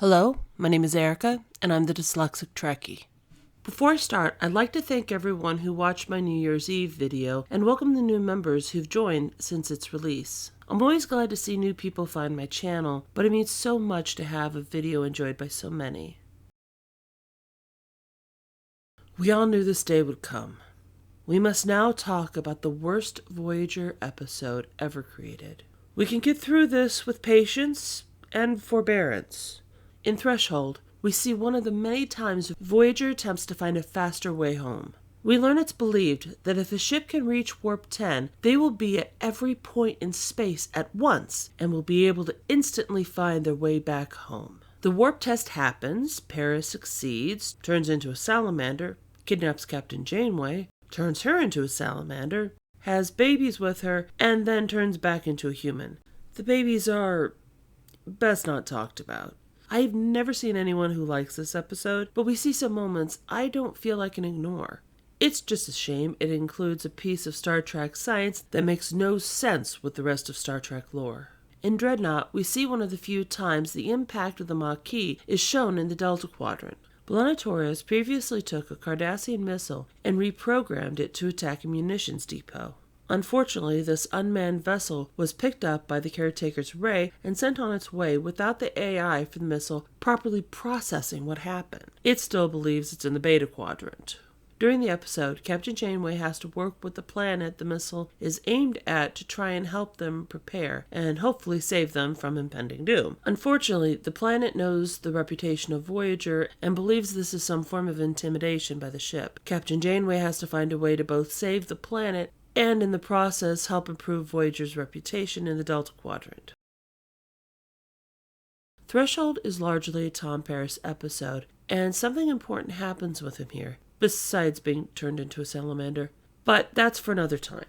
Hello, my name is Erica, and I'm the Dyslexic Trekkie. Before I start, I'd like to thank everyone who watched my New Year's Eve video and welcome the new members who've joined since its release. I'm always glad to see new people find my channel, but it means so much to have a video enjoyed by so many. We all knew this day would come. We must now talk about the worst Voyager episode ever created. We can get through this with patience and forbearance. In Threshold, we see one of the many times Voyager attempts to find a faster way home. We learn it's believed that if a ship can reach Warp 10, they will be at every point in space at once and will be able to instantly find their way back home. The warp test happens, Paris succeeds, turns into a salamander, kidnaps Captain Janeway, turns her into a salamander, has babies with her, and then turns back into a human. The babies are best not talked about. I've never seen anyone who likes this episode, but we see some moments I don't feel I can ignore. It's just a shame it includes a piece of Star Trek science that makes no sense with the rest of Star Trek lore. In Dreadnought, we see one of the few times the impact of the Maquis is shown in the Delta Quadrant. B'Elanna Torres previously took a Cardassian missile and reprogrammed it to attack a munitions depot. Unfortunately, this unmanned vessel was picked up by the caretaker's ray and sent on its way without the AI for the missile properly processing what happened. It still believes it's in the Beta Quadrant. During the episode, Captain Janeway has to work with the planet the missile is aimed at to try and help them prepare and hopefully save them from impending doom. Unfortunately, the planet knows the reputation of Voyager and believes this is some form of intimidation by the ship. Captain Janeway has to find a way to both save the planet and in the process help improve Voyager's reputation in the Delta Quadrant. Threshold is largely a Tom Paris episode, and something important happens with him here, besides being turned into a salamander. But that's for another time.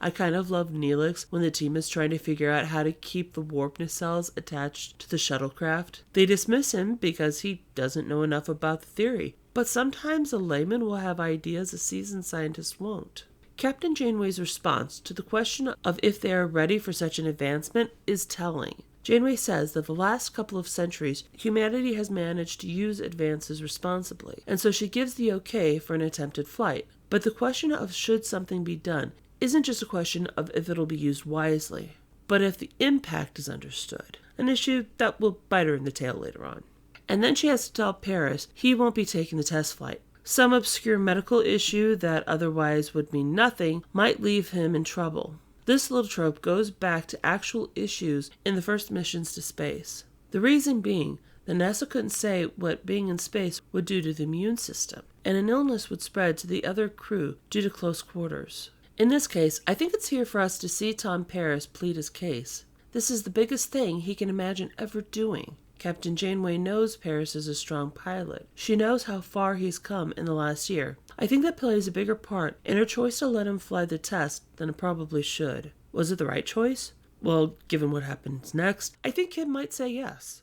I kind of love Neelix when the team is trying to figure out how to keep the warp nacelles attached to the shuttlecraft. They dismiss him because he doesn't know enough about the theory. But sometimes a layman will have ideas a seasoned scientist won't. Captain Janeway's response to the question of if they are ready for such an advancement is telling. Janeway says that the last couple of centuries, humanity has managed to use advances responsibly, and so she gives the okay for an attempted flight. But the question of should something be done isn't just a question of if it'll be used wisely, but if the impact is understood, an issue that will bite her in the tail later on. And then she has to tell Paris he won't be taking the test flight. Some obscure medical issue that otherwise would mean nothing might leave him in trouble. This little trope goes back to actual issues in the first missions to space. The reason being that NASA couldn't say what being in space would do to the immune system, and an illness would spread to the other crew due to close quarters. In this case, I think it's here for us to see Tom Paris plead his case. This is the biggest thing he can imagine ever doing. Captain Janeway knows Paris is a strong pilot. She knows how far he's come in the last year. I think that plays a bigger part in her choice to let him fly the test than it probably should. Was it the right choice? Well, given what happens next, I think Kim might say yes.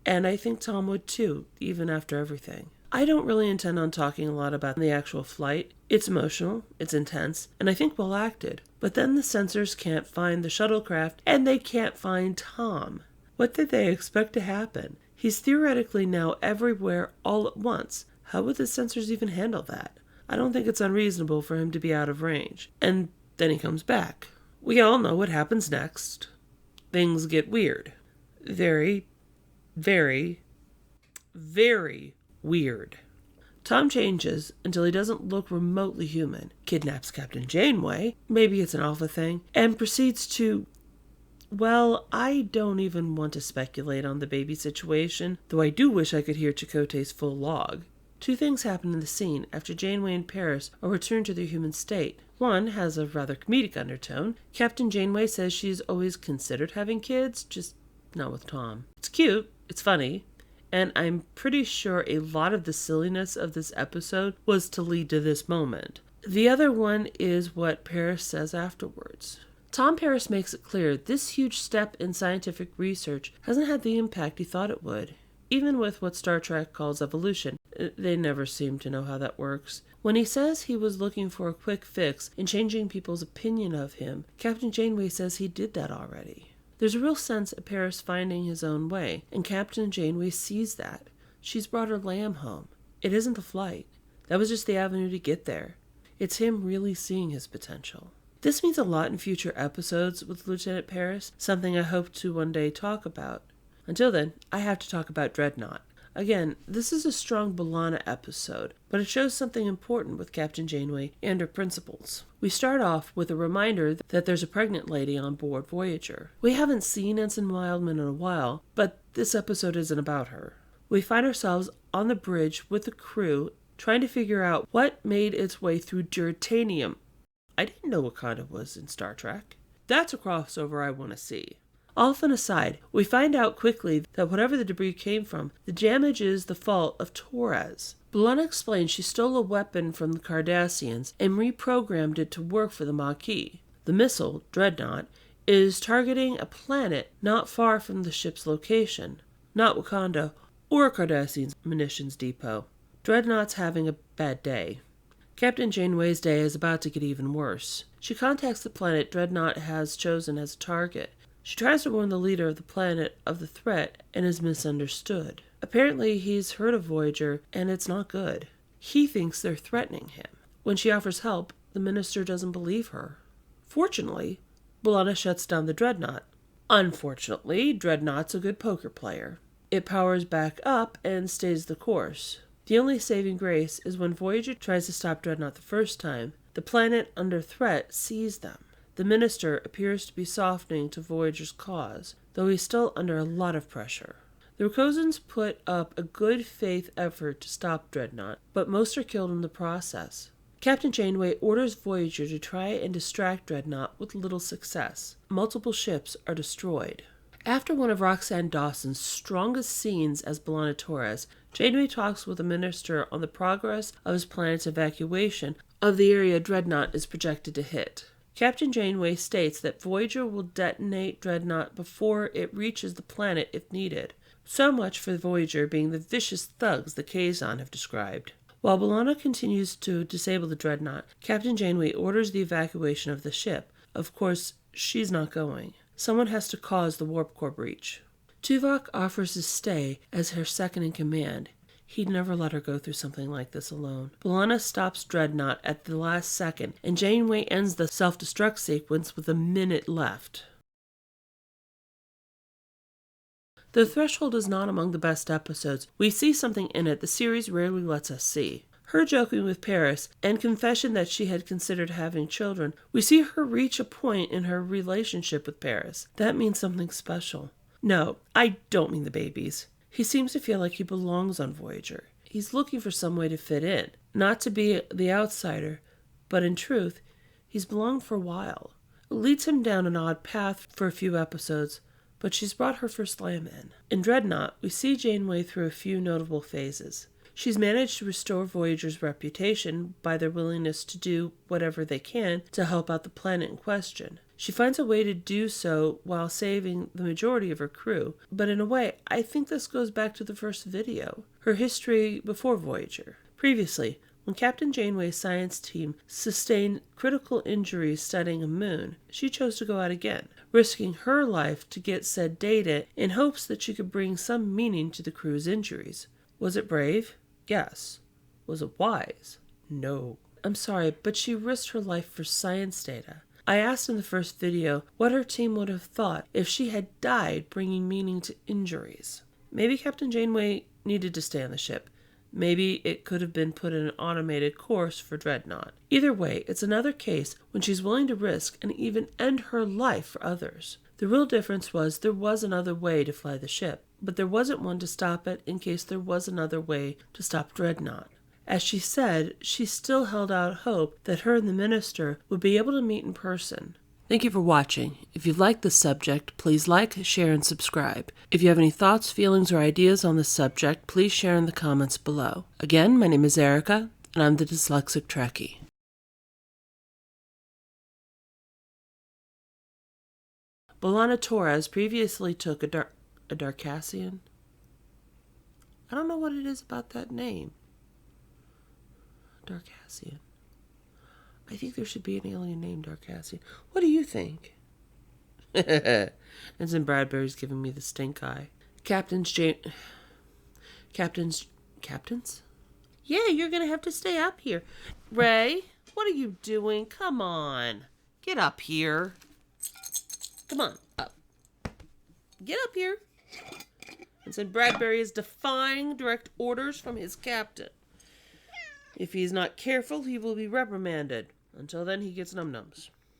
And I think Tom would too, even after everything. I don't really intend on talking a lot about the actual flight. It's emotional, it's intense, and I think well acted. But then the sensors can't find the shuttlecraft, and they can't find Tom. What did they expect to happen? He's theoretically now everywhere all at once. How would the sensors even handle that? I don't think it's unreasonable for him to be out of range. And then he comes back. We all know what happens next. Things get weird. Very, very, very weird. Tom changes until he doesn't look remotely human, kidnaps Captain Janeway, maybe it's an alpha thing, and proceeds to... Well, I don't even want to speculate on the baby situation, though I do wish I could hear Chakotay's full log. Two things happen in the scene after Janeway and Paris are returned to their human state. One has a rather comedic undertone. Captain Janeway says she's always considered having kids, just not with Tom. It's cute, it's funny, and I'm pretty sure a lot of the silliness of this episode was to lead to this moment. The other one is what Paris says afterwards. Tom Paris makes it clear this huge step in scientific research hasn't had the impact he thought it would. Even with what Star Trek calls evolution, they never seem to know how that works. When he says he was looking for a quick fix in changing people's opinion of him, Captain Janeway says he did that already. There's a real sense of Paris finding his own way, and Captain Janeway sees that. She's brought her lamb home. It isn't the flight. That was just the avenue to get there. It's him really seeing his potential. This means a lot in future episodes with Lieutenant Paris, something I hope to one day talk about. Until then, I have to talk about Dreadnought. Again, this is a strong B'Elanna episode, but it shows something important with Captain Janeway and her principles. We start off with a reminder that there's a pregnant lady on board Voyager. We haven't seen Ensign Wildman in a while, but this episode isn't about her. We find ourselves on the bridge with the crew trying to figure out what made its way through Duratanium. I didn't know Wakanda was in Star Trek. That's a crossover I want to see. All fun aside, we find out quickly that whatever the debris came from, the damage is the fault of Torres. B'Elanna explains she stole a weapon from the Cardassians and reprogrammed it to work for the Maquis. The missile, Dreadnought, is targeting a planet not far from the ship's location, not Wakanda or Cardassian's munitions depot. Dreadnought's having a bad day. Captain Janeway's day is about to get even worse. She contacts the planet Dreadnought has chosen as a target. She tries to warn the leader of the planet of the threat and is misunderstood. Apparently he's heard of Voyager and it's not good. He thinks they're threatening him. When she offers help, the minister doesn't believe her. Fortunately, B'Elanna shuts down the Dreadnought. Unfortunately, Dreadnought's a good poker player. It powers back up and stays the course. The only saving grace is when Voyager tries to stop Dreadnought the first time, the planet under threat sees them. The minister appears to be softening to Voyager's cause, though he's still under a lot of pressure. The Rokosans put up a good faith effort to stop Dreadnought, but most are killed in the process. Captain Janeway orders Voyager to try and distract Dreadnought with little success. Multiple ships are destroyed. After one of Roxanne Dawson's strongest scenes as B'Elanna Torres, Janeway talks with the minister on the progress of his planet's evacuation of the area Dreadnought is projected to hit. Captain Janeway states that Voyager will detonate Dreadnought before it reaches the planet if needed. So much for Voyager being the vicious thugs the Kazon have described. While B'Elanna continues to disable the Dreadnought, Captain Janeway orders the evacuation of the ship. Of course, she's not going. Someone has to cause the warp core breach. Tuvok offers to stay as her second-in-command. He'd never let her go through something like this alone. B'Elanna stops Dreadnought at the last second, and Janeway ends the self-destruct sequence with a minute left. The Threshold is not among the best episodes. We see something in it the series rarely lets us see. Her joking with Paris, and confession that she had considered having children, we see her reach a point in her relationship with Paris. That means something special. No, I don't mean the babies. He seems to feel like he belongs on Voyager. He's looking for some way to fit in, not to be the outsider, but in truth, he's belonged for a while. It leads him down an odd path for a few episodes, but she's brought her first lamb in. In Dreadnought, we see Janeway through a few notable phases. She's managed to restore Voyager's reputation by their willingness to do whatever they can to help out the planet in question. She finds a way to do so while saving the majority of her crew, but in a way, I think this goes back to the first video, her history before Voyager. Previously, when Captain Janeway's science team sustained critical injuries studying a moon, she chose to go out again, risking her life to get said data in hopes that she could bring some meaning to the crew's injuries. Was it brave? Yes. Was it wise? No. I'm sorry, but she risked her life for science data. I asked in the first video what her team would have thought if she had died bringing meaning to injuries. Maybe Captain Janeway needed to stay on the ship. Maybe it could have been put in an automated course for Dreadnought. Either way, it's another case when she's willing to risk and even end her life for others. The real difference was there was another way to fly the ship, but there wasn't one to stop it in case there was another way to stop Dreadnought. As she said, she still held out hope that her and the minister would be able to meet in person. Thank you for watching. If you like this subject, please like, share, and subscribe. If you have any thoughts, feelings, or ideas on this subject, please share in the comments below. Again, my name is Erica, and I'm the Dyslexic Trekkie. B'Elanna Torres previously took a Darkassian. I don't know what it is about that name. Darkassian. I think there should be an alien named Darkassian. What do you think? Ensign Bradbury's giving me the stink eye. Captains? Yeah, you're gonna have to stay up here. Ray, what are you doing? Come on. Get up here. Come on, up. Get up here. Ensign Bradbury is defying direct orders from his captain. If he's not careful, he will be reprimanded. Until then, he gets num-nums.